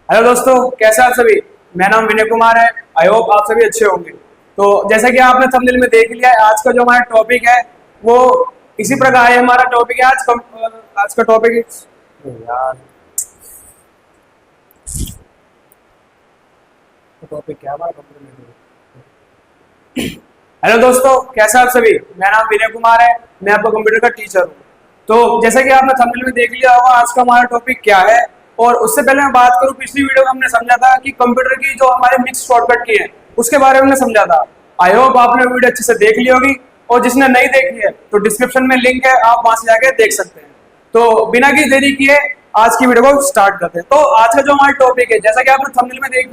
Hello दोस्तों, कैसे आप सभी। मेरा नाम विनय कुमार है। आई होप आप सभी अच्छे होंगे। तो जैसा कि आपने थंबनेल में देख लिया है, आज का जो हमारा टॉपिक है वो इसी प्रकार है। हमारा टॉपिक है आज का टॉपिक यार टॉपिक क्या है हमारा कंप्यूटर। हेलो दोस्तों, कैसे आप सभी। मेरा नाम विनय कुमार है। मैं आपका कंप्यूटर का टीचर हूँ। तो जैसा कि आपने थंबनेल में देख लिया होगा आज का हमारा टॉपिक क्या है। और उससे पहले मैं बात करूं, पिछली वीडियो में हमने समझा था कि कंप्यूटर की जो हमारे मिक्स शॉर्टकट की है उसके बारे में हमने समझा था। आई होप आपने वीडियो अच्छे से देख ली होगी, और जिसने नहीं देखी है तो डिस्क्रिप्शन में लिंक है, आप वहां से जाके देख सकते हैं। तो बिना किसी देरी किए आज की वीडियो को स्टार्ट करते हैं। तो आज का जो हमारा टॉपिक है, जैसा कि आपने थंबनेल में देख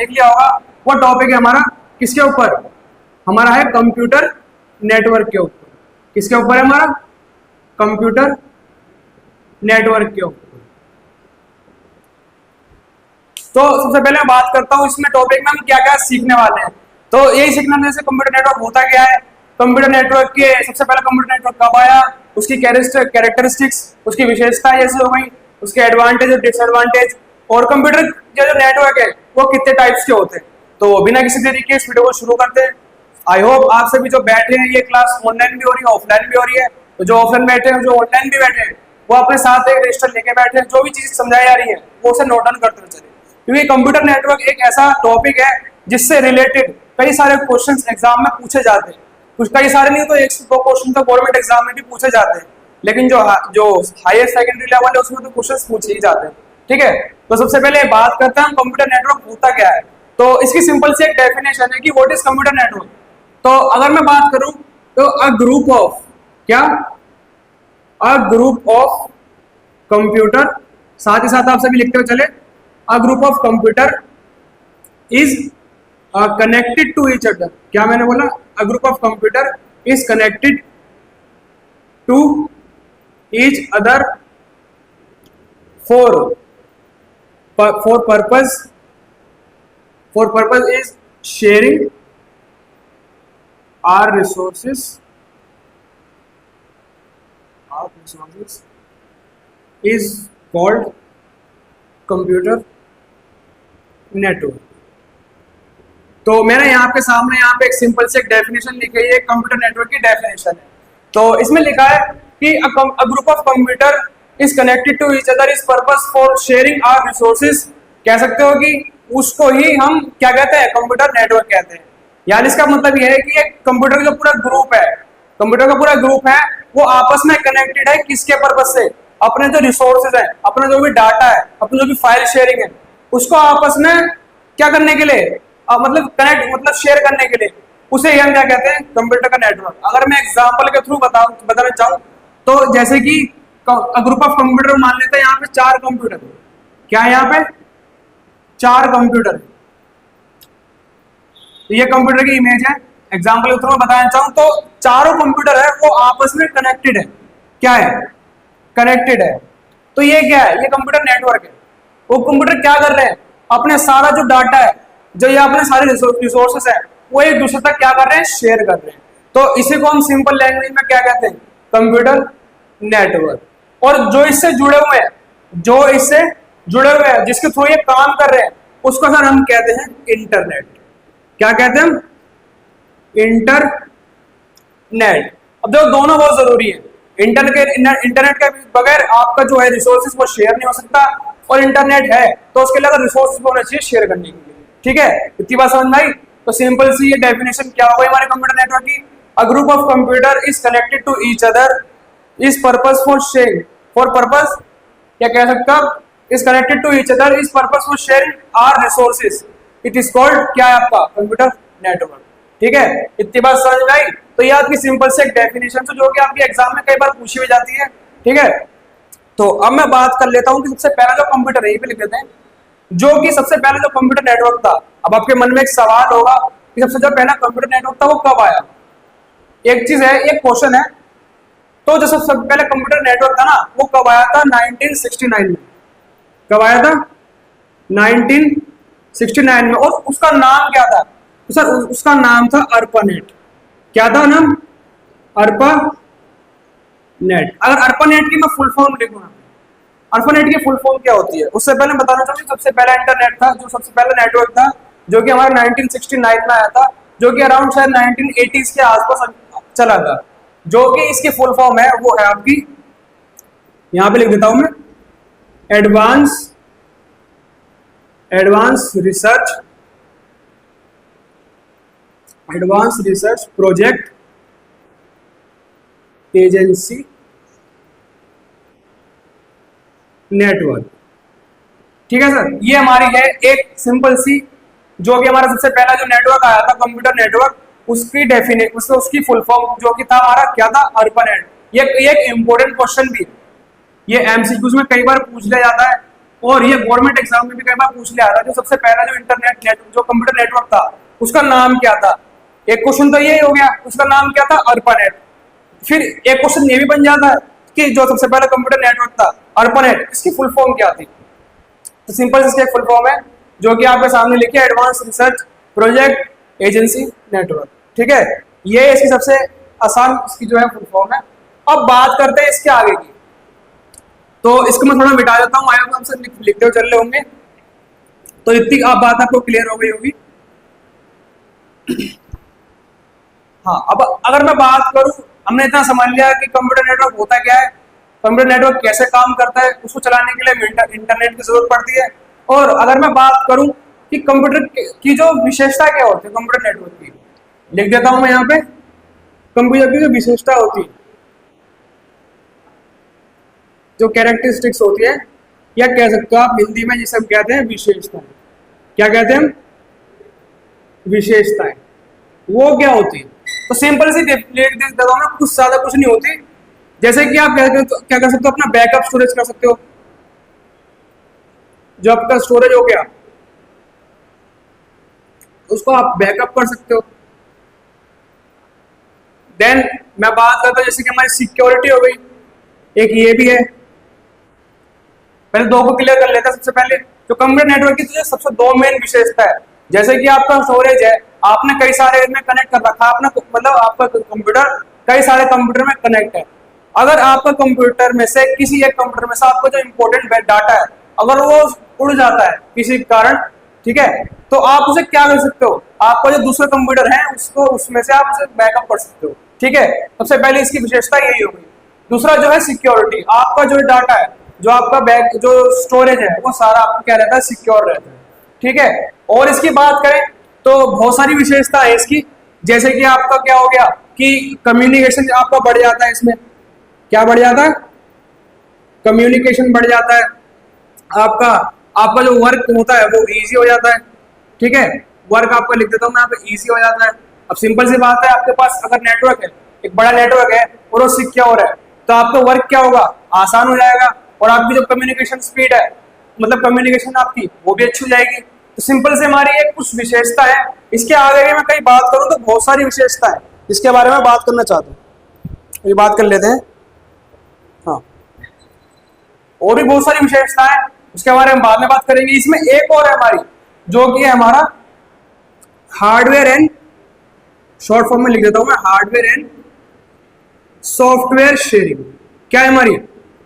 लिया होगा, वो टॉपिक है हमारा किसके ऊपर। हमारा है कंप्यूटर नेटवर्क के ऊपर। किसके ऊपर है हमारा? कंप्यूटर नेटवर्क के ऊपर। तो सबसे पहले मैं बात करता हूं इसमें टॉपिक में हम क्या क्या सीखने वाले हैं। तो यही सीखना, जैसे कंप्यूटर नेटवर्क होता क्या है, कंप्यूटर नेटवर्क के सबसे पहले कंप्यूटर नेटवर्क कब आया, उसकी कैरेक्टरिस्टिक्स, उसकी विशेषताएं जैसे हो गई, उसके एडवांटेज और डिसएडवांटेज, और कंप्यूटर के जो नेटवर्क है वो कितने टाइप्स के होते हैं। तो बिना किसी देरी के इस वीडियो को शुरू करते हैं। आई होप आप सभी जो बैठे हैं, ये क्लास ऑनलाइन भी हो रही है ऑफलाइन भी हो रही है। तो जो ऑफलाइन बैठे हैं, जो ऑनलाइन भी बैठे हैं, वो अपने साथ एक रजिस्टर लेके बैठे हैं। जो भी चीज समझाई जा रही है वो उसे नोट डाउन करते हुए चले, क्योंकि कंप्यूटर नेटवर्क एक ऐसा टॉपिक है जिससे रिलेटेड कई सारे क्वेश्चंस एग्जाम में पूछे जाते हैं। कुछ कई सारे नहीं तो 102 क्वेश्चन तो गवर्नमेंट एग्जाम में भी पूछे जाते हैं, लेकिन जो जो हायर सेकेंडरी लेवल है उसमें तो क्वेश्चंस पूछे ही जाते हैं। ठीक है, तो सबसे पहले बात करते हैं हम कंप्यूटर नेटवर्क होता क्या है। तो इसकी सिंपल सी एक डेफिनेशन है कि व्हाट इज कंप्यूटर नेटवर्क। तो अगर मैं बात करूं तो अ ग्रुप ऑफ क्या, अ ग्रुप ऑफ कंप्यूटर, साथ ही साथ आप सभी लिखते हुए चले, a group of computer is connected to each other। क्या मैंने बोला? a group of computer is connected to each other for purpose is sharing our resources is called computer network. तो मैंने यहाँ पे सामने यहाँ पे एक सिंपल से एक डेफिनेशन लिखी है, कंप्यूटर नेटवर्क की डेफिनेशन है। तो इसमें लिखा है कि a group of computer is connected to each other is purpose for sharing our resources. कह सकते हो कि उसको ही हम क्या कहते हैं? कंप्यूटर नेटवर्क कहते हैं। यानी इसका मतलब यह है कि एक कंप्यूटर का पूरा ग्रुप है, कंप्यूटर का पूरा ग्रुप है, वो आपस में कनेक्टेड है। किसके पर्पस से? अपने जो रिसोर्सेज है, अपना जो भी डाटा है, अपनी जो भी फाइल शेयरिंग है, उसको आपस में क्या करने के लिए, मतलब कनेक्ट, मतलब शेयर करने के लिए, उसे हम क्या कहते हैं? कंप्यूटर का नेटवर्क। अगर मैं एग्जांपल के थ्रू बताना चाहूँ तो जैसे कि ग्रुप ऑफ कंप्यूटर मान लेते हैं, यहाँ पे 4 कंप्यूटर, क्या है यहाँ पे? 4 कंप्यूटर। तो ये कंप्यूटर की इमेज है। एग्जाम्पल के थ्रू मैं बताना चाहूँ तो चारों कंप्यूटर है वो आपस में कनेक्टेड है। क्या है? कनेक्टेड है। तो ये क्या है? ये कंप्यूटर नेटवर्क है। वो कंप्यूटर क्या कर रहे हैं? अपने सारा जो डाटा है, जो ये अपने सारे रिसोर्सेस है, वो एक दूसरे तक क्या कर रहे हैं? शेयर कर रहे हैं। तो इसी को हम सिंपल लैंग्वेज में क्या कहते हैं? Computer network. और जो इससे जुड़े हुए हैं, जिसके थ्रू ये काम कर रहे हैं, उसको सर हम कहते हैं इंटरनेट। क्या कहते हैं हम? इंटरनेट। अब जो दोनों बहुत जरूरी है। इंटरनेट के बगैर आपका जो है रिसोर्सेज वो शेयर नहीं हो सकता, और इंटरनेट है तो उसके लिए रिसोर्सेज होना चाहिए शेयर करने के लिए। ठीक है, इतनी बात समझ में आई। तो सिंपल सी ये डेफिनेशन क्या हो गई हमारे कंप्यूटर नेटवर्क की? A group of computer is connected to each other is purpose for sharing, for purpose क्या कह सकता, is connected to each other is purpose for sharing our resources, it is called क्या है आपका? Computer network. ठीक है, इतनी बात समझ में आई। तो ये आपकी सिंपल से एक डेफिनेशन जो कि आपके एग्जाम में कई बार पूछी भी जाती है। ठीक है, तो अब मैं बात कर लेता हूं कि सबसे पहला जो कंप्यूटर है, ये पे लिख देते हैं, जो कि सबसे पहले जो कंप्यूटर नेटवर्क था। अब आपके मन में एक सवाल होगा कि सबसे जो पहला कंप्यूटर नेटवर्क था वो कब आया। एक चीज है, एक क्वेश्चन है, तो जो सबसे पहले कंप्यूटर नेटवर्क था ना, वो कब आया था? 1969 में। कब आया था? 1969 में। और उसका नाम क्या था? तो सर उसका नाम था अर्पानेट। क्या था नाम? अर्पानेट। अगर अर्पानेट की मैं फुल फॉर्म लिखूंगा ARPANET की फुल फॉर्म क्या होती है? उससे पहले बताना चाहूंगा, सबसे पहला इंटरनेट था, जो सबसे पहला नेटवर्क था, जो कि हमारा 1969 में आया था, जो कि अराउंड शायद 1980s के आसपास चला था। जो कि इसकी फुल फॉर्म है वो है आपकी, यहां पे लिख देता हूं मैं, advance research project agency network. ठीक है सर, ये हमारी है एक सिंपल सी, जो कि हमारा सबसे पहला जो नेटवर्क आया था कंप्यूटर नेटवर्क, उसकी फुल फॉर्म जो कि था हमारा क्या था? ARPANET। ये एक इंपॉर्टेंट क्वेश्चन भी, ये एमसीक्यूज में कई बार पूछ लिया जाता है, और ये गवर्नमेंट एग्जाम में भी कई बार पूछ लिया जाता है। जो सबसे पहला जो जो कंप्यूटर नेटवर्क था, उसका नाम क्या था? एक क्वेश्चन तो ये हो गया, उसका नाम क्या था? ARPANET। फिर एक क्वेश्चन ये भी बन जाता है कि जो सबसे पहला कंप्यूटर नेटवर्क था ARPANET, इसकी फुल फॉर्म क्या थी? तो सिंपल इसकी एक फुल फॉर्म है, जो कि आपके सामने लिखी है, advance research project agency network. ठीक है, ये इसकी सबसे आसान इसकी जो है फुल फॉर्म है। अब बात करते हैं इसके आगे की, तो इसको मैं थोड़ा मिटा देता हूँ, आया आपसे लिखते हुए चल रहे होंगे, तो इतनी आप बात आपको क्लियर हो गई होगी। हाँ, अब अगर मैं बात करूं, हमने इतना समझ लिया कि कंप्यूटर नेटवर्क होता क्या है, कंप्यूटर नेटवर्क कैसे काम करता है, उसको चलाने के लिए इंटरनेट की जरूरत पड़ती है। और अगर मैं बात करूं कि कंप्यूटर की जो विशेषता क्या होती है कंप्यूटर नेटवर्क की, लिख देता हूं मैं यहाँ पे, कंप्यूटर की जो विशेषता होती है, जो कैरेक्टरिस्टिक्स होती है, या कह सकते हो आप हिंदी में जिसे हम कहते हैं विशेषताएं। क्या कहते हैं? विशेषताएं। वो क्या होती है? तो सिंपल सी लिख देता हूं मैं, कुछ ज्यादा कुछ नहीं होती। जैसे कि आप क्या कर सकते हो, अपना बैकअप स्टोरेज कर सकते हो, जो आपका स्टोरेज हो गया उसको आप बैकअप कर सकते हो। देन मैं बात करता हूं जैसे कि हमारी सिक्योरिटी हो गई, एक ये भी है। पहले दो को क्लियर कर लेते हैं। सबसे पहले जो कंप्यूटर नेटवर्क की तो सबसे दो मेन विशेषता है, जैसे कि आपका स्टोरेज है, आपने कई सारे में कनेक्ट कर रखा, आपने मतलब आपका कंप्यूटर कई सारे कंप्यूटर में कनेक्ट है। अगर आपका कंप्यूटर में से किसी एक कंप्यूटर में से आपका जो इंपॉर्टेंट डाटा है, अगर वो उड़ जाता है किसी कारण, ठीक है, तो आप उसे क्या कर सकते हो, आपका जो दूसरा कंप्यूटर है उसको उसमें से आप उसे बैकअप कर सकते हो। ठीक है, सबसे पहले इसकी विशेषता यही होगी। दूसरा जो है सिक्योरिटी, आपका जो डाटा है, जो आपका जो स्टोरेज है, वो सारा आपको क्या रहता है? सिक्योर रहता है। ठीक है, और इसकी बात करें तो बहुत सारी विशेषता है इसकी, जैसे कि आपका क्या हो गया कि कम्युनिकेशन आपका बढ़ जाता है, इसमें क्या बढ़ जाता है? कम्युनिकेशन बढ़ जाता है। आपका आपका जो वर्क होता है वो इजी हो जाता है। ठीक है, वर्क आपका लिख देता हूं मैं यहाँ पे, इजी हो जाता है। अब सिंपल सी बात है, आपके पास अगर नेटवर्क है, एक बड़ा नेटवर्क है और वो सिक्योर है, तो आपका वर्क क्या होगा? आसान हो जाएगा, और आपकी जो कम्युनिकेशन स्पीड है, मतलब कम्युनिकेशन आपकी, वो भी अच्छी हो जाएगी। तो सिंपल से हमारी एक कुछ विशेषता है। इसके आगे मैं कहीं बात करूं तो बहुत सारी विशेषता है, इसके बारे में बात करना चाहता हूँ, ये बात कर लेते हैं। हाँ, और भी बहुत सारी विशेषताएं हैं, उसके बारे में बाद में बात करेंगे। इसमें एक और है हमारी, जो कि है हमारा हार्डवेयर एंड, शॉर्ट फॉर्म में लिख देता हूं मैं, हार्डवेयर एंड सॉफ्टवेयर शेयरिंग। क्या है हमारी?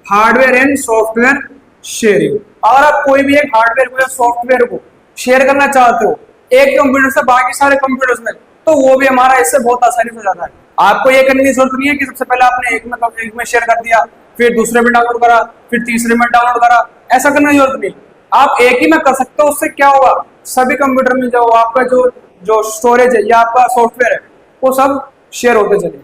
Hardware and software sharing. अगर आप कोई भी एक हार्डवेयर को या सॉफ्टवेयर को शेयर करना चाहते हो एक कंप्यूटर से बाकी सारे कंप्यूटर्स में, तो वो भी हमारा इससे बहुत आसानी से हो जाता है। आपको ये करने की जरूरत नहीं है कि सबसे पहले आपने एक में शेयर कर दिया, फिर दूसरे में डाउनलोड करा, फिर तीसरे में डाउनलोड करा, ऐसा करने की जरूरत नहीं। आप एक ही में कर सकते हो। उससे क्या होगा? सभी कंप्यूटर में जो आपका जो स्टोरेज है या आपका सॉफ्टवेयर है, वो सब शेयर होते चलेंगे।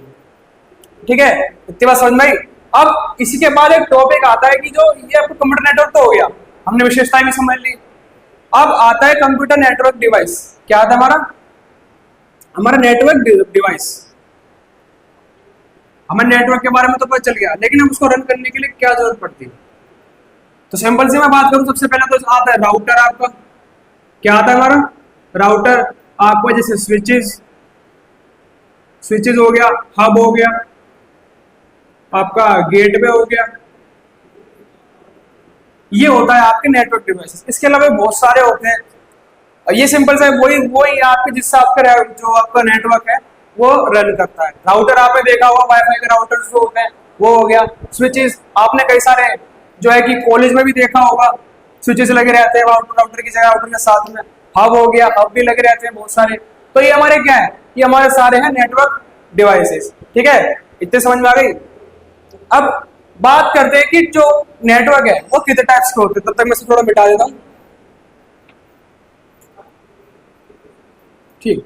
ठीक है, इतनी बात समझ में आई। अब इसी के बाद एक टॉपिक आता है कि जो ये आपको कंप्यूटर नेटवर्क तो हो गया, हमने विशेषताएं भी समझ ली। अब आता है कंप्यूटर नेटवर्क डिवाइस। क्या आता है हमारा नेटवर्क डिवाइस। हमें नेटवर्क के बारे में तो पता चल गया, लेकिन हम उसको रन करने के लिए क्या जरूरत पड़ती है? तो सिंपल से मैं बात करूं, सबसे पहले तो आता है राउटर। आपका क्या आता है? हमारा राउटर आपको, जैसे स्विचेज हो गया, हब हो गया, आपका गेटवे हो गया, ये होता है आपके नेटवर्क डिवाइसेस। इसके अलावा बहुत सारे होते हैं, और ये सिंपल से वही आपके जिससे आपका जो आपका नेटवर्क है वो रन करता है। राउटर आपने देखा होगा, वाईफाई के राउटर्स जो होते हैं वो हो गया। स्विचेस आपने कई सारे जो है कि कॉलेज में भी देखा होगा, स्विचेस लगे रहते हैं राउटर की जगह, राउटर के साथ में हब हो गया, हब भी लगे रहते हैं बहुत सारे। तो ये हमारे क्या है, ये हमारे सारे हैं नेटवर्क डिवाइसेस। ठीक है, इतने समझ में आ गई। अब बात करते हैं कि जो नेटवर्क है वो कितने टाइप्स के होते हैं। तब तक मैं इसे थोड़ा मिटा देता हूं। ठीक,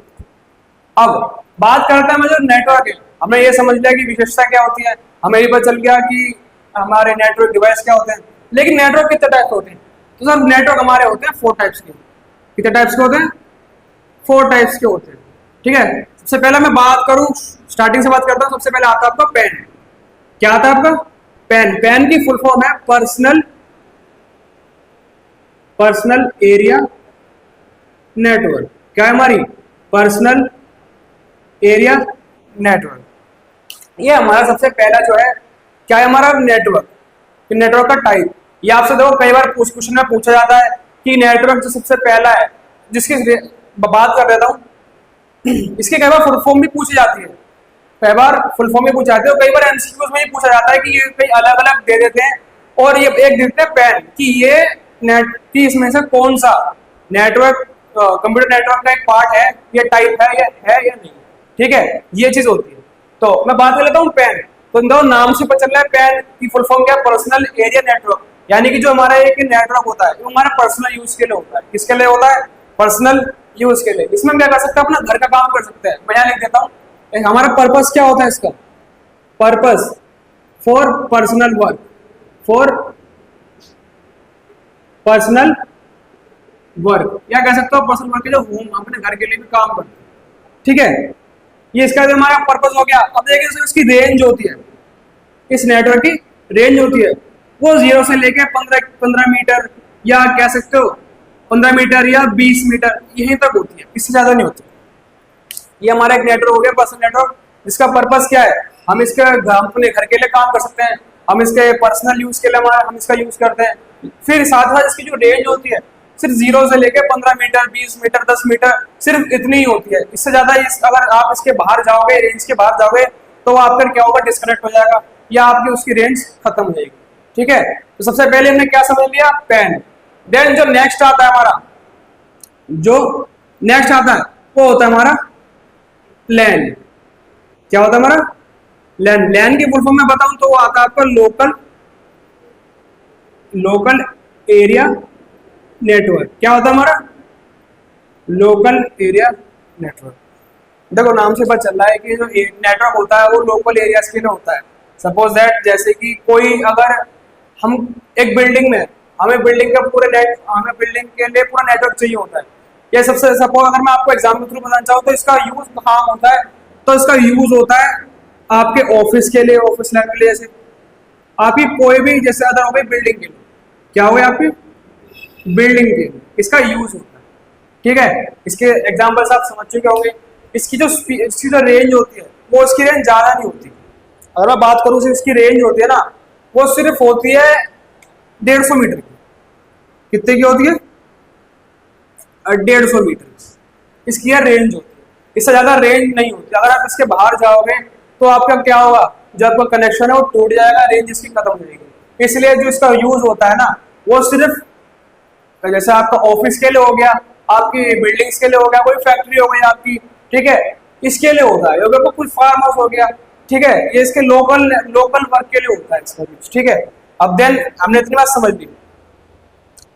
अब बात करते हैं जो नेटवर्क है। हमें ये समझ लिया कि विशेषता क्या होती है, हमें ये पता चल गया कि हमारे नेटवर्क डिवाइस क्या होते हैं। लेकिन नेटवर्क कितने टाइप के होते हैं? तो सर नेटवर्क हमारे होते हैं 4 टाइप्स के। कितने टाइप्स के होते हैं? 4 टाइप्स के होते हैं। ठीक है, सबसे पहले मैं बात करूं, स्टार्टिंग से बात करता हूं। सबसे पहले आता है आपका पैन। क्या आता है आपका? पैन। पैन की फुल फॉर्म है पर्सनल एरिया नेटवर्क। क्या है हमारी? Personal area network. ये हमारा सबसे पहला जो है, क्या है हमारा? नेटवर्क। नेटवर्क का टाइप ये आपसे देखो कई बार क्वेश्चन में पूछा जाता है कि नेटवर्क जो सबसे पहला है, जिसकी बात कर देता हूं, इसके कई बार फुल फॉर्म भी पूछी जाती है। कई बार फुल फॉर्म भी पूछा जाती है और कई बार एमसीक्यूज में ही पूछा जाता है कि ये कई अलग अलग दे देते हैं। और ये एक देते हैं पैन कि ये नेट की इसमें से कौन सा नेटवर्क कंप्यूटर नेटवर्क का एक पार्ट है, ये टाइप है या नहीं। ठीक है, ये चीज होती है। तो मैं बात कर लेता हूँ पैन। तो दो नाम से पता चल रहा है पैन की फुल फॉर्म क्या है? Personal area network. यानी कि जो हमारा एक नेटवर्क होता है वो हमारा पर्सनल यूज के लिए होता है। किसके लिए होता है? पर्सनल यूज के लिए। इसमें हम क्या कर सकते हैं? अपना घर का काम कर सकते हैं। मैं यहाँ लिख देता हूँ, हमारा पर्पस क्या होता है इसका? Purpose for personal work, for personal work, या कह सकते हो पर्सनल वर्क के जो होम अपने घर के लिए भी काम करते हैं। ठीक है, ये इसका जो हमारा पर्पस हो गया। अब देखिए इसकी रेंज होती है, इस नेटवर्क की रेंज होती है वो 0 से लेके 15 मीटर, या कह सकते हो 15 मीटर या 20 मीटर, यहीं तक होती है, इससे ज्यादा नहीं होती। ये हमारा एक नेटवर्क हो गया, पर्सनल नेटवर्क, जिसका पर्पस क्या है? हम इसके अपने घर के लिए काम कर सकते हैं, हम इसके पर्सनल यूज के लिए हम इसका यूज करते हैं। फिर साथ साथ इसकी जो रेंज होती है सिर्फ 0 से लेके 15 मीटर, 20 मीटर, 10 मीटर, सिर्फ इतनी ही होती है। इससे ज्यादा अगर आप इसके बाहर जाओगे, रेंज के बाहर जाओगे, तो आपका क्या होगा? डिस्कनेक्ट हो जाएगा या आपकी उसकी रेंज खत्म हो जाएगी। ठीक है, तो सबसे पहले हमने क्या समझ लिया? पैन। देन जो नेक्स्ट आता है हमारा, जो नेक्स्ट आता है वो होता है हमारा लैन। क्या होता है हमारा? लैन। लैन की फुल फॉर्म में बताऊं तो वो आता है आपका लोकल एरिया नेटवर्क। क्या होता है हमारा? Local area network. देखो नाम से पता चल रहा है कि जो नेटवर्क होता है वो लोकल एरियाज के लिए होता है। सपोज दैट जैसे कि कोई अगर हम एक बिल्डिंग में, हमें बिल्डिंग के लिए पूरा नेटवर्क चाहिए होता है। ये सबसे सपोज अगर मैं आपको एग्जाम्पल थ्रू बताना चाहूँ तो इसका यूज कहाँ होता है? तो इसका यूज होता है आपके ऑफिस के लिए, ऑफिस लाइन के लिए। जैसे आपकी कोई भी, जैसे अदर हो गई बिल्डिंग के लिए, क्या हो गया आपकी? बिल्डिंग के लिए इसका यूज होता है। ठीक है, इसके एग्जाम्पल्स आप समझ चुके होंगे। इसकी जो रेंज होती है वो इसकी रेंज ज्यादा नहीं होती। अगर मैं बात करूं इसकी रेंज होती है ना, वो सिर्फ होती है 150 मीटर की। कितने की होती है? 150 मीटर इसकी यह रेंज होती है। इससे ज्यादा रेंज नहीं होती। अगर आप इसके बाहर जाओगे तो आपका क्या होगा? जो आपका कनेक्शन है वो टूट जाएगा, रेंज इसकी खत्म हो जाएगी। इसलिए जो इसका यूज होता है ना, वो सिर्फ जैसे आपका ऑफिस के लिए हो गया, आपकी बिल्डिंग्स के लिए हो गया, कोई फैक्ट्री हो गई आपकी, ठीक है, इसके लिए होता है। अगर कोई फार्म हाउस हो गया, ठीक है, ये इसके लोकल वर्क के लिए होता है इसका यूज। ठीक है, अब देन हमने इतनी बात समझ ली।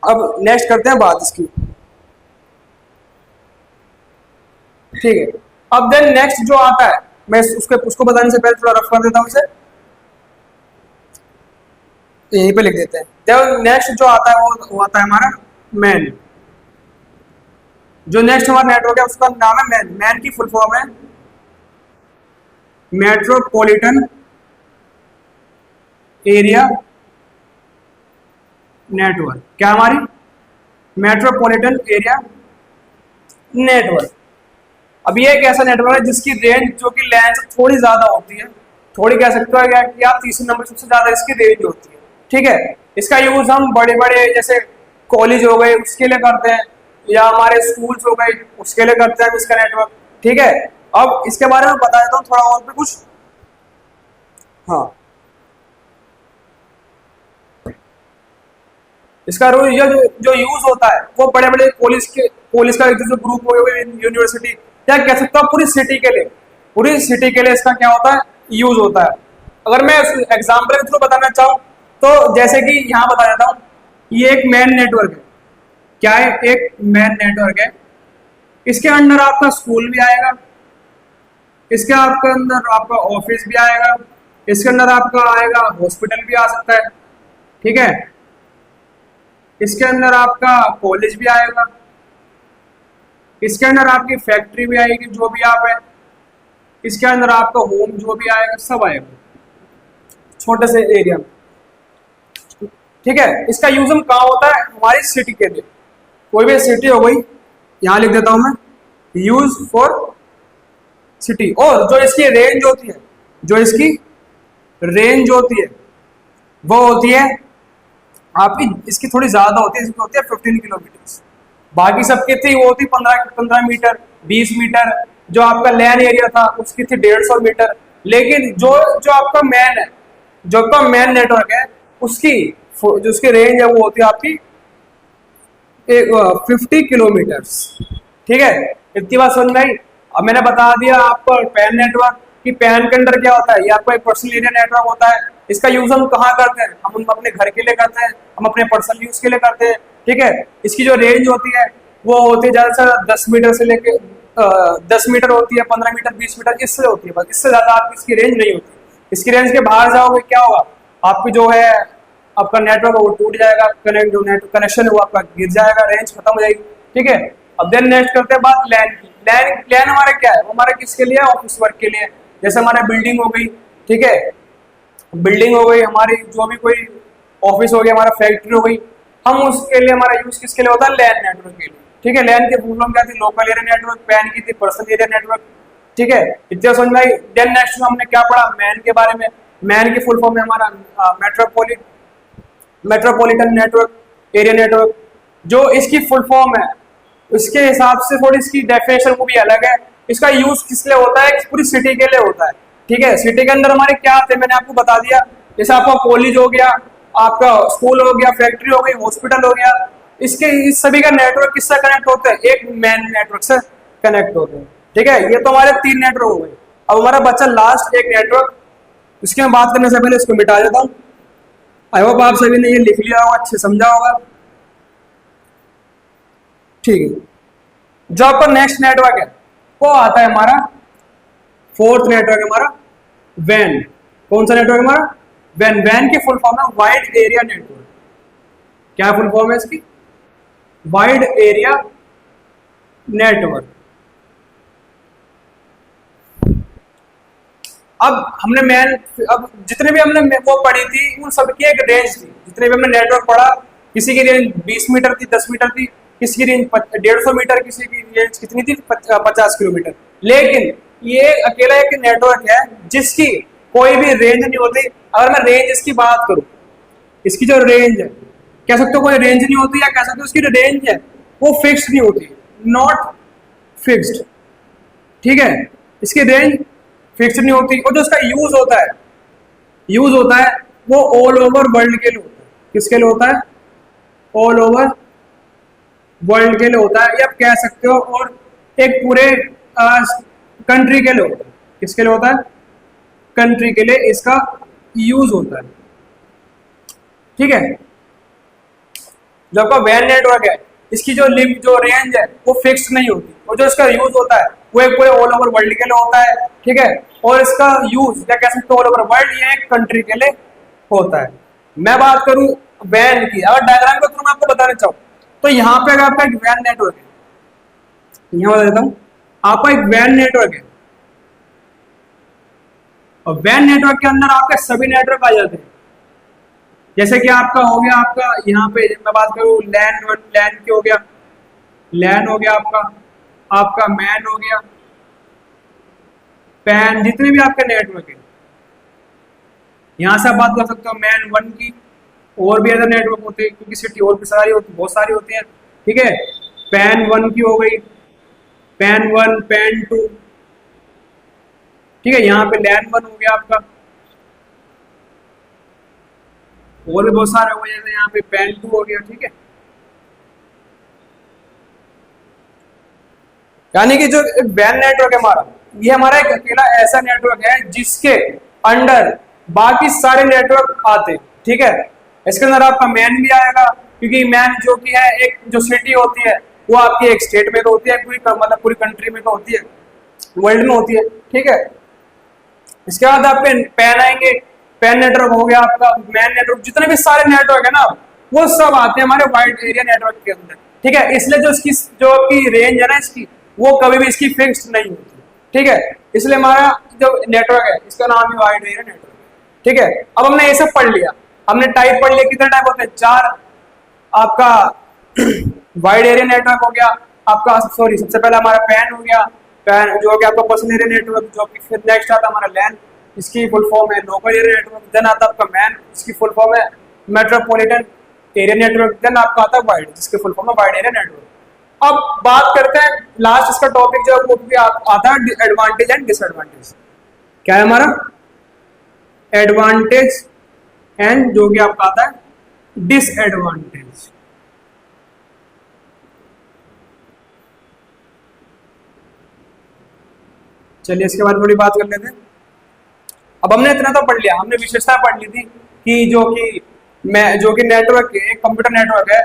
अब नेक्स्ट करते हैं बात इसकी। ठीक है, अब देन नेक्स्ट जो आता है, मैं उसको बताने से पहले थोड़ा रफ कर देता हूं इसे, यहीं पे लिख देते हैं। जब नेक्स्ट जो आता है वो आता है हमारा मैन। जो नेक्स्ट हमारा नेटवर्क है उसका नाम है मैन। मैन की फुल फॉर्म है मेट्रोपॉलिटन एरिया नेटवर्क। क्या हमारी? Metropolitan area network. अब ये एक ऐसा नेटवर्क है जिसकी रेंज जो कि लैन से थोड़ी ज्यादा होती है। थोड़ी कह सकते हो कि आप तीसरे नंबर सबसे ज्यादा इसकी रेंज होती है। ठीक है, इसका यूज हम बड़े बड़े जैसे कॉलेज हो गए उसके लिए करते हैं, या हमारे स्कूल्स हो गए उसके लिए करते हैं इसका नेटवर्क। ठीक है, अब इसके बारे में बता देता हूँ थोड़ा और भी कुछ। हाँ, इसका रोल जो यूज होता है वो बड़े बड़े पुलिस का जो ग्रुप हो गया, यूनिवर्सिटी, या कह सकते हो पूरी सिटी के लिए इसका क्या होता है, यूज होता है। अगर मैं एग्जाम्पल के थ्रू बताना चाहूँ तो जैसे कि यहाँ बता देता हूँ, ये एक मैन नेटवर्क है। क्या है? एक मैन नेटवर्क है। इसके अंदर आपका स्कूल भी आएगा, इसके आपके अंदर आपका ऑफिस भी आएगा, इसके अंदर आपका आएगा हॉस्पिटल भी आ सकता है, ठीक है। इसके अंदर आपका कॉलेज भी आएगा, इसके अंदर आपकी फैक्ट्री भी आएगी जो भी आप है, इसके अंदर आपका होम जो भी आएगा सब आएगा छोटे से एरिया में, ठीक है। इसका यूज हम कहाँ होता है? हमारी सिटी के लिए। कोई भी सिटी हो गई, यहां लिख देता हूं मैं, यूज फॉर सिटी। और जो इसकी रेंज होती है, जो इसकी रेंज होती है वो होती है आपकी, इसकी थोड़ी ज्यादा होती है, इसकी होती है 15 किलोमीटर। बाकी सबकी थी वो होती 15 मीटर, 20 मीटर। जो आपका लैंड एरिया था उसकी थी 150 मीटर। लेकिन जो जो आपका मैन है, जो आपका मैन नेटवर्क है, उसकी जो उसकी रेंज है वो होती है आपकी 50 किलोमीटर, ठीक है। इतनी बात समझ में आई। अब मैंने बता दिया आपको पैन नेटवर्क कि पैन के अंदर क्या होता है, ये आपका एक पर्सनल एरिया नेटवर्क होता है। इसका यूज हम कहाँ करते हैं? हम अपने घर के लिए करते हैं, हम अपने पर्सनल यूज के लिए करते हैं, ठीक है। इसकी जो रेंज होती है वो होती है ज्यादा से ज्यादा 10 मीटर से लेके 10 मीटर होती है, 15 मीटर, 20 मीटर, इससे होती है बस। इससे ज्यादा आपकी इसकी रेंज नहीं होती। इसकी रेंज के बाहर जाओगे क्या होगा, आपकी जो है आपका नेटवर्क वो टूट जाएगा, कनेक्शन है वो आपका गिर जाएगा, रेंज खत्म हो जाएगी, ठीक है। अब देन नेक्स्ट करते हैं बात लैन की। लैन हमारा क्या है? वो हमारा किसके लिए? ऑफिस वर्क के लिए। जैसे हमारा बिल्डिंग हो गई, ठीक है, बिल्डिंग हो गई हमारी, जो भी कोई ऑफिस हो गया, हमारा फैक्ट्री हो गई, हम उसके लिए हमारा यूज किसके लिए होता है? लैन नेटवर्क के लिए, ठीक है। लैन की फुल फॉर्म क्या थी? Local area network. पैन की थी पर्सनल एरिया नेटवर्क, ठीक है। इतना समझ में आई। देन नेक्स्ट हमने क्या पढ़ा? मैन के बारे में। मैन की फुल फॉर्म है हमारा मेट्रोपॉलिटन नेटवर्क एरिया नेटवर्क। जो इसकी फुल फॉर्म है उसके हिसाब से थोड़ी इसकी डेफिनेशन वो भी अलग है। इसका यूज किस लिए होता है? पूरी सिटी के लिए होता है, ठीक है। सिटी के अंदर हमारे क्या थे मैंने आपको बता दिया। जैसे आपका कॉलेज हो गया, आपका स्कूल हो गया, फैक्ट्री हो गई, हॉस्पिटल हो गया। इसके इस सभी का नेटवर्क किससे कनेक्ट होते हैं? एक मैन नेटवर्क से कनेक्ट होते हैं, ठीक है। ये तो हमारे 3 नेटवर्क हो गए। अब हमारा बच्चा लास्ट एक नेटवर्क, इसकी मैं बात करने से पहले इसको मिटा देता हूँ। आई होप आप सभी ने ये लिख लिया होगा, अच्छे समझा होगा, ठीक है। जो आपका नेक्स्ट नेटवर्क है वो आता है हमारा फोर्थ नेटवर्क है हमारा वैन। कौन सा नेटवर्क हमारा? वैन। वैन की फुल फॉर्म है वाइड एरिया नेटवर्क। क्या फुल फॉर्म है इसकी? Wide area network. अब हमने अब जितने भी हमने वो पढ़ी थी उन सबकी एक रेंज थी। जितने भी हमने नेटवर्क पढ़ा, किसी की रेंज 20 मीटर थी, 10 मीटर थी, किसी की रेंज 150 मीटर, किसी की रेंज कितनी थी? 50 किलोमीटर। लेकिन ये अकेला एक नेटवर्क है जिसकी कोई भी रेंज नहीं होती। अगर मैं रेंज इसकी बात करूं, इसकी जो रेंज है, कह सकते हो कोई रेंज नहीं होती, या कह सकते हो इसकी जो रेंज है वो फिक्स्ड नहीं होती, नॉट फिक्स्ड, ठीक है। इसकी रेंज फिक्स नहीं होती। और जो इसका यूज होता है वो ऑल ओवर वर्ल्ड के लिए होता है। किसके लिए होता है? ऑल ओवर वर्ल्ड के लिए होता है, या आप कह सकते हो और एक पूरे कंट्री के लिए होता है। किसके लिए होता है? कंट्री के लिए इसका यूज होता है, ठीक है। जो आपका वैन नेटवर्क है इसकी जो रेंज है वो फिक्स नहीं होती, और जो इसका यूज होता है वो एक पूरे ऑल ओवर वर्ल्ड के लिए होता है, ठीक है। और इसका यूज या कह सकते हो ऑल ओवर वर्ल्ड, ये एक कंट्री के लिए होता है। मैं बात करूं वैन की, अगर डायग्राम के थ्रू मैं आपको बताना चाहूँ तो यहाँ पे अगर आपका एक वैन नेटवर्क है, यहाँ बता देता हूँ, आपका एक वैन नेटवर्क है, और वैन नेटवर्क के अंदर आपके सभी नेटवर्क आ जाते हैं। जैसे कि आपका हो गया, आपका यहाँ पे मैं बात करूँ लैन की हो गया, लैन हो गया आपका मैन हो गया, पैन, जितने भी आपके नेटवर्क है यहाँ से आप बात कर सकते हो मैन 1 की। और भी अदर नेटवर्क होते हैं क्योंकि सिटी और भी सारी होती, बहुत सारी होती है, ठीक है। पैन 1 की हो गई, पैन 1, पैन 2, ठीक है। यहाँ पे लैन 1 हो गया आपका, और भी बहुत सारे हो गए, जैसे यहाँ पे पैन 2 हो गया, ठीक है। यानी कि जो वैन नेटवर्क है हमारा, ये हमारा एक अकेला ऐसा नेटवर्क है जिसके अंडर बाकी सारे नेटवर्क आते हैं, ठीक है। इसके अंदर आपका मैन भी आएगा, क्योंकि मैन जो कि है एक जो सिटी होती है वो आपकी एक स्टेट में तो होती है, पूरी मतलब पूरी कंट्री में तो होती है, वर्ल्ड में होती है, ठीक है। इसके बाद आपके पैन आएंगे, पैन नेटवर्क हो गया आपका, मैन नेटवर्क, जितने भी सारे नेटवर्क है ना वो सब आते हैं हमारे वाइड एरिया नेटवर्क के अंदर, ठीक है। इसलिए जो इसकी जो आपकी रेंज है ना इसकी, वो कभी भी इसकी फिक्स्ड नहीं होती, ठीक है। इसलिए हमारा जो नेटवर्क है इसका नाम ही वाइड एरिया नेटवर्क है, ठीक है। अब हमने ये सब पढ़ लिया, हमने टाइप पढ़ लिया, कितने टाइप होते हैं, 4। आपका वाइड एरिया नेटवर्क हो गया आपका, सॉरी सबसे पहले हमारा पैन हो गया, पैन जो कि आपका पर्सनल एरिया नेटवर्क, जो कि फिर नेक्स्ट आता हमारा लैन, इसकी फुल फॉर्म है लोकल एरिया नेटवर्क, देन आता आपका मैन, इसकी फुल फॉर्म है मेट्रोपॉलिटन एरिया नेटवर्क, देन आपका आता है वाइड, जिसके फुल फॉर्म है वाइड एरिया नेटवर्क। अब बात करते हैं लास्ट इसका टॉपिक जो वो भी आता है एडवांटेज एंड डिसएडवांटेज। क्या है हमारा एडवांटेज एंड जो कि आपका आता है डिसएडवांटेज। चलिए इसके बाद थोड़ी बात कर लेते हैं। अब हमने इतना तो पढ़ लिया, हमने विशेषता पढ़ ली थी कि जो कि नेटवर्क एक कंप्यूटर नेटवर्क है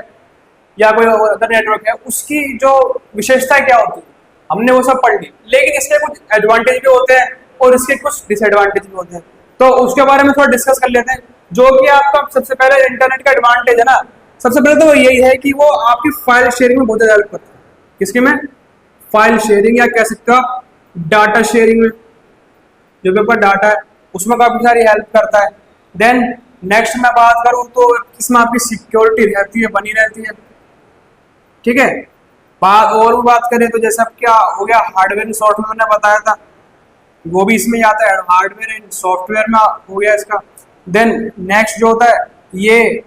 या कोई अदर नेटवर्क है उसकी जो विशेषता क्या होती है, हमने वो सब पढ़ ली। लेकिन इसके कुछ एडवांटेज भी होते हैं और इसके कुछ डिसएडवांटेज भी होते हैं, तो उसके बारे में थोड़ा डिस्कस कर लेते हैं। जो कि आपका सबसे पहले इंटरनेट का एडवांटेज है ना, सबसे पहले तो यही है कि वो आपकी फाइल शेयरिंग में बहुत ज्यादा हेल्प करता है। किसके में? फाइल शेयरिंग, या कह सकते हो डाटा शेयरिंग में, जो भी आपका डाटा है उसमें काफी सारी हेल्प करता है। देन नेक्स्ट मैं बात करूं तो इसमें आपकी सिक्योरिटी रहती है, बनी रहती है, ठीक है। बात और भी बात करें तो जैसे अब क्या हो गया, हार्डवेयर एंड सॉफ्टवेयर ने बताया था, वो भी इसमें ही आता है, हार्डवेयर एंड सॉफ्टवेयर में हो गया इसका। देन नेक्स्ट जो होता है ये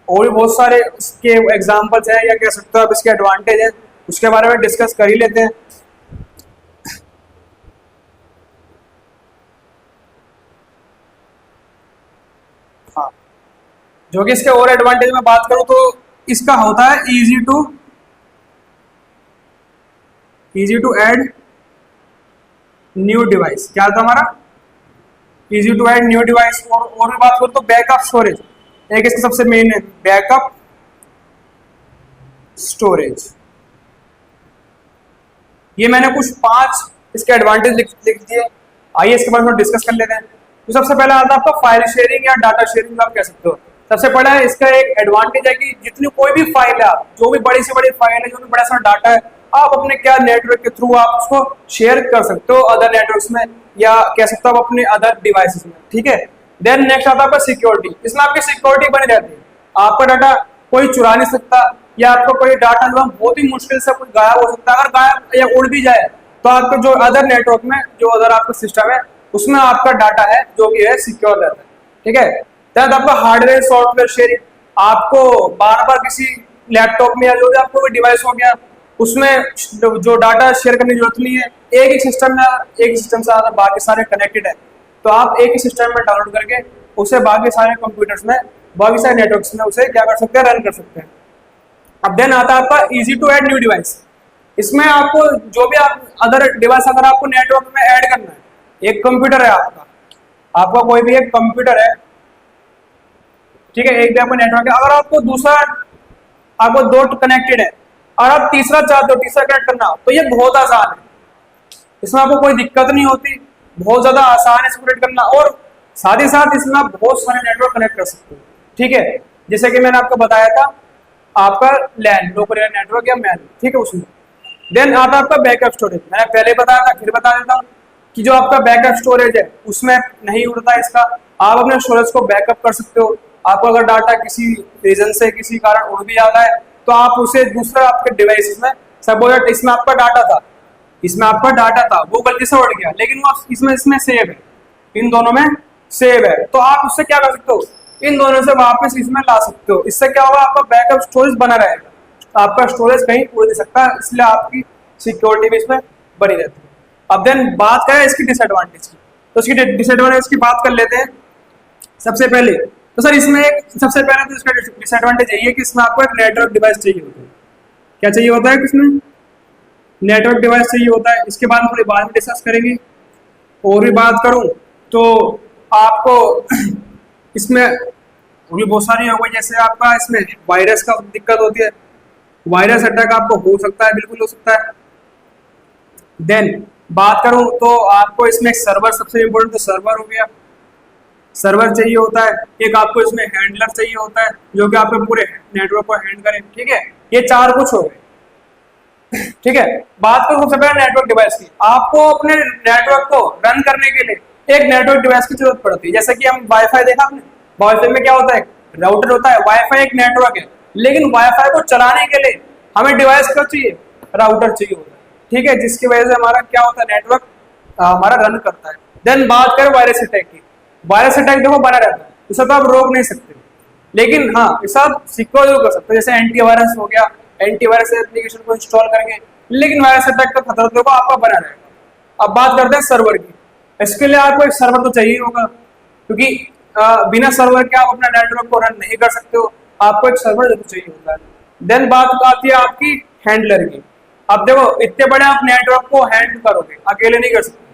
और भी बहुत सारे इसके एग्जांपल्स हैं, या कह सकते हो आप इसके एडवांटेज है, उसके बारे में डिस्कस कर ही लेते हैं। हाँ, जो कि इसके और एडवांटेज में बात करूं तो इसका होता है easy to add new device. क्या था हमारा? Easy to add new device. और भी बात करूं तो बैकअप स्टोरेज, एक इसका सबसे मेन है बैकअप स्टोरेज। ये मैंने कुछ 5 इसके एडवांटेज लिख दिए, आइए इसके बारे में डिस्कस कर लेते हैं। तो सबसे पहले आता है आपका फाइल शेयरिंग या डाटा शेयरिंग आप कह सकते हो। सबसे बड़ा है इसका एक एडवांटेज है कि जितनी कोई भी फाइल है, आप जो भी बड़ी से बड़ी फाइल है, जो भी बड़ा सा डाटा है, आप अपने क्या नेटवर्क के थ्रू आप उसको शेयर कर सकते हो अदर नेटवर्क्स में, या कह सकते हो अपने अदर डिवाइसेस में, ठीक है। देन नेक्स्ट आता है आपका सिक्योरिटी। इसमें आपकी सिक्योरिटी बनी रहती है, आपका डाटा कोई चुरा नहीं सकता, या आपका कोई डाटा जो बहुत ही मुश्किल से कुछ गायब हो सकता है। अगर गायब या उड़ भी जाए तो आपके जो अदर नेटवर्क में जो अदर आपका सिस्टम है उसमें आपका डाटा है जो कि है सिक्योर रहता है, ठीक है। तब आपका हार्डवेयर सॉफ्टवेयर शेयरिंग, आपको बार बार किसी लैपटॉप में या जो भी आपको कोई डिवाइस हो गया उसमें जो डाटा शेयर करने की जरूरत नहीं है, एक ही सिस्टम में, एक ही सिस्टम से बाकी सारे कनेक्टेड है, तो आप एक ही सिस्टम में डाउनलोड करके उसे बाकी सारे कंप्यूटर्स में, बाकी सारे नेटवर्क्स में उसे क्या कर सकते हैं, रन कर सकते हैं। अब देन आता है आपका easy to add new device. इसमें आपको जो भी आप अदर डिवाइस अगर आपको नेटवर्क में ऐड करना है, एक कंप्यूटर है आपका कोई भी एक कंप्यूटर है, ठीक है, एक भी आपका नेटवर्क है, अगर आपको दूसरा आपको 2 कनेक्टेड है और आप तीसरा चाहते हो, तीसरा कनेक्ट करना, तो ये बहुत आसान है, इसमें आपको कोई दिक्कत नहीं होती, बहुत ज्यादा आसान है इसको कनेक्ट करना। और साथ ही साथ इसमें आप बहुत सारे नेटवर्क कनेक्ट कर सकते हो, ठीक है। जैसे कि मैंने आपको बताया था आपका लैन लोकल एरिया नेटवर्क या मैन, ठीक है, उसमें। देन आता है आपका बैकअप स्टोरेज। मैंने पहले बताया था, फिर बता देता हूँ कि जो आपका बैकअप स्टोरेज है उसमें नहीं उड़ता इसका, आप अपने स्टोरेज को बैकअप कर सकते हो। आपको अगर डाटा किसी रीजन से किसी कारण उड़ भी जाता है तो आप उसे दूसरा आपके डिवाइस में, सपोज इसमें आपका डाटा था, वो गलती से उड़ गया, लेकिन वो इसमें सेव है, इन दोनों में सेव है, तो आप उससे क्या कर सकते हो, इन दोनों से वापस इसमें ला सकते हो। इससे क्या होगा, आपका बैकअप स्टोरेज बना रहेगा, आपका स्टोरेज कहीं उड़ नहीं सकता, इसलिए आपकी सिक्योरिटी भी इसमें बनी रहती है। अब देन बात करें इसकी डिसएडवांटेज की, तो इसकी डिसएडवांटेज की बात कर लेते हैं। सबसे पहले तो सर इसमें एक सबसे पहले तो इसका डिसएडवांटेज यही है कि इसमें आपको एक नेटवर्क डिवाइस चाहिए होता है। क्या चाहिए होता है किसमें? नेटवर्क डिवाइस चाहिए होता है। इसके बाद हम थोड़ी बाद में डिस्कस करेंगे। और भी बात करूं तो आपको इसमें और भी बहुत सारी हो गई, जैसे आपका इसमें वायरस का दिक्कत होती है, वायरस अटैक आपको हो सकता है, बिल्कुल हो सकता है। देन बात करूं तो आपको इसमें सर्वर सबसे इम्पोर्टेंट तो सर्वर हो गया, सर्वर चाहिए होता है। एक आपको इसमें हैंडलर चाहिए होता है जो कि आपके पूरे नेटवर्क को हैंड करे, ठीक है। ये चार कुछ हो गए, ठीक है। बात करूं सबसे पहले नेटवर्क डिवाइस की। आपको अपने नेटवर्क को रन करने के लिए एक नेटवर्क डिवाइस की जरूरत पड़ती है। जैसे कि हम वाईफाई देखा आपने, वाईफाई में क्या होता है? राउटर होता है। वाईफाई एक नेटवर्क है, लेकिन वाईफाई को चलाने के लिए हमें डिवाइस क्या चाहिए? राउटर चाहिए होता है, ठीक है, जिसकी वजह से हमारा क्या होता है? नेटवर्क हमारा रन करता है। देन बात करें वायरस अटैक की। वायरस अटैक देखो बना रहता है, इसे तो आप रोक नहीं सकते, लेकिन हाँ इसे आप सिक्योर कर सकते हो। जैसे एंटीवायरस हो गया, एंटीवायरस एप्लीकेशन को इंस्टॉल करेंगे, लेकिन वायरस अटैक का खतरा देखो आपका बना रहेगा। अब बात करते हैं सर्वर की। इसके लिए आपको एक सर्वर तो चाहिए होगा, क्योंकि बिना सर्वर के आप अपना नेटवर्क को रन नहीं कर सकते हो, आपको एक सर्वर जरूर चाहिए होता है। देन बात आती है आपकी हैंडलर की। अब देखो इतने बड़े आप नेटवर्क को हैंडल करोगे, अकेले नहीं कर सकते।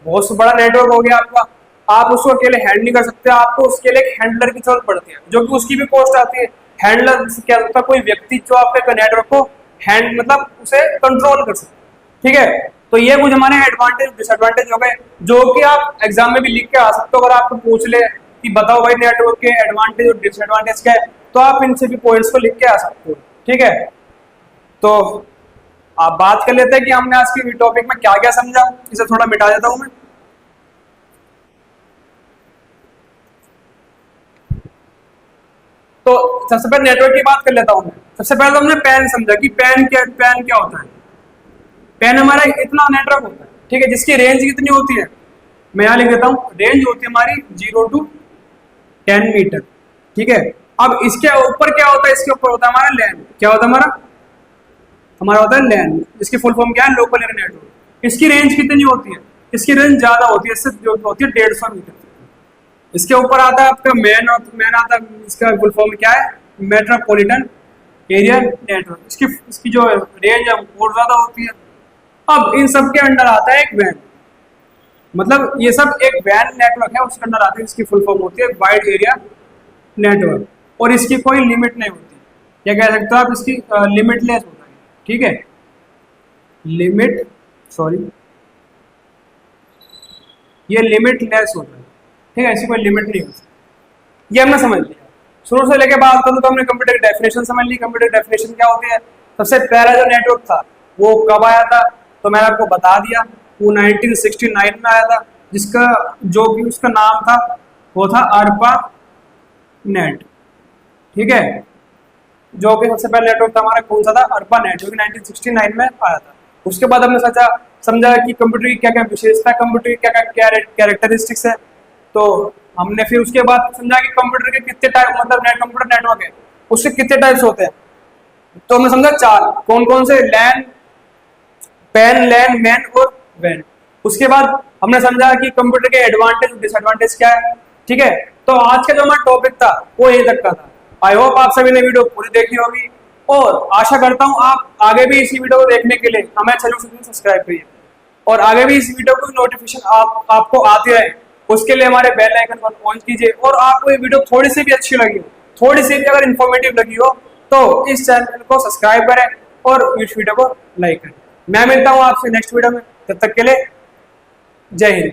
बहुत बड़ा नेटवर्क हो गया आपका, आप उसको अकेले हैंडल नहीं कर सकते, आपको उसके लिए एक हैंडलर की जरूरत पड़ती है, जो कि उसकी भी कॉस्ट आती है। हैंडलर क्या होता है? कोई व्यक्ति जो आपके नेटवर्क को हैंड मतलब उसे कंट्रोल कर सकते, ठीक है। तो ये कुछ हमारे एडवांटेज डिसएडवांटेज हो गए, जो कि आप एग्जाम में भी लिख के आ सकते हो। अगर आपको पूछ ले कि बताओ भाई नेटवर्क के एडवांटेज और डिसएडवांटेज क्या है, तो आप इन सभी पॉइंट्स को लिख के आ सकते हो, ठीक है। तो आप बात कर लेते हैं कि हमने आज के टॉपिक में क्या क्या समझा। इसे थोड़ा मिटा देता हूं मैं। तो सबसे पहले नेटवर्क की बात कर लेता हूं मैं। सबसे पहले तो हमने पैन समझा कि पैन क्या होता है। पैन हमारा इतना नेटवर्क होता है, ठीक है, जिसकी रेंज कितनी होती है? मैं यहां लिख देता हूं, रेंज होती है हमारी 0 to 10 मीटर, ठीक है। अब इसके ऊपर क्या होता है? इसके ऊपर होता है हमारा लैन। क्या होता है हमारा होता है लैन, जिसकी फुल फॉर्म क्या है? Local area network. इसकी रेंज कितनी होती है? इसकी रेंज ज्यादा होती है, इससे होती है 150 मीटर। इसके ऊपर आता है आपका मैन आता है, इसका फुल फॉर्म क्या है? Metropolitan area network. इसकी जो रेंज है वो ज्यादा होती है। अब इन सब के अंडर आता है एक वैन, मतलब ये सब एक वैन नेटवर्क है, उसके अंदर आता है। इसकी फुल फॉर्म होती है वाइड एरिया नेटवर्क, और इसकी कोई लिमिट नहीं होती। क्या कह सकते हो आप? इसकी लिमिटलेस होता है, ठीक है। ये लिमिटलेस होता है, ठीक है, इसकी कोई लिमिट नहीं होती। ये हमने समझ लिया। शुरू से लेके बात करूँ तो हमने कंप्यूटर की डेफिनेशन समझ ली। कंप्यूटर डेफिनेशन क्या होती है? सबसे पहला जो नेटवर्क था वो कब आया था? तो मैंने आपको बता दिया, वो 1969 में आया था, जिसका जो भी उसका नाम था वो था अर्पा नेट, ठीक है। जो कि सबसे पहला नेटवर्क था हमारा कौन सा था? अर्पा नेट, जो कि 1969 में आया था। उसके बाद हमने समझा कि कंप्यूटर की क्या क्या विशेषता है, कंप्यूटर की क्या क्या कैरेक्टरिस्टिक्स है। तो हमने फिर उसके बाद समझा कि कंप्यूटर के कितने टाइप मतलब कंप्यूटर नेटवर्क है, उसके कितने टाइप्स होते हैं। तो हमने समझा चार, कौन कौन से? लैन, पैन, लैन, मैन और वैन। उसके बाद हमने समझा कि कंप्यूटर के एडवांटेज और डिसएडवांटेज क्या है, ठीक है। तो आज का जो हमारा टॉपिक था वो यही तक का था। आई होप आप सभी ने वीडियो पूरी देखी होगी, और आशा करता हूं आप आगे भी इसी वीडियो को देखने के लिए हमें चैनल को सब्सक्राइब करिए, और आगे भी इस वीडियो को नोटिफिकेशन आपको आती रहे, उसके लिए हमारे बेल आइकन को ऑन कीजिए। और आपको ये वीडियो थोड़ी सी भी अच्छी लगी हो, थोड़ी सी भी अगर इन्फॉर्मेटिव लगी हो, तो इस चैनल को सब्सक्राइब करें और इस वीडियो को लाइक करें। मैं मिलता हूं आपसे नेक्स्ट वीडियो में, तब तक के लिए जय हिंद।